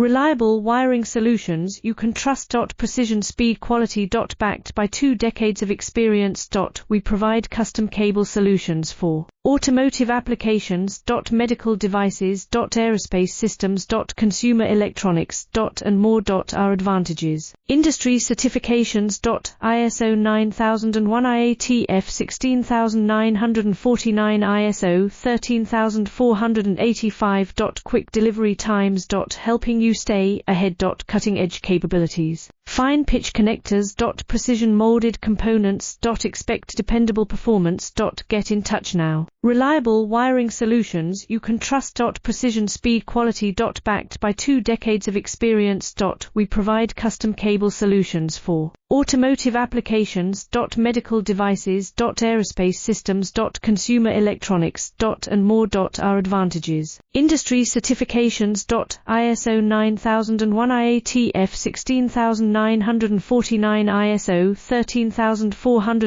Reliable wiring solutions you can trust. Precision, speed, quality. Backed by 2 decades of experience. We provide custom cable solutions for automotive applications. Medical devices. Aerospace systems. Consumer electronics. And more. Our advantages: industry certifications. ISO 9001 IATF 16949, ISO 13485. Quick delivery times. Helping you stay ahead. Cutting edge capabilities. Fine pitch connectors. Precision molded components. Expect dependable performance. Get in touch now. Reliable wiring solutions you can trust. Precision, speed, quality. Backed by 2 decades of experience. We provide custom cable solutions for automotive applications. Medical devices. Aerospace systems. Consumer electronics. And more. Our advantages: industry certifications. ISO 9001 IATF 16949, ISO 13485.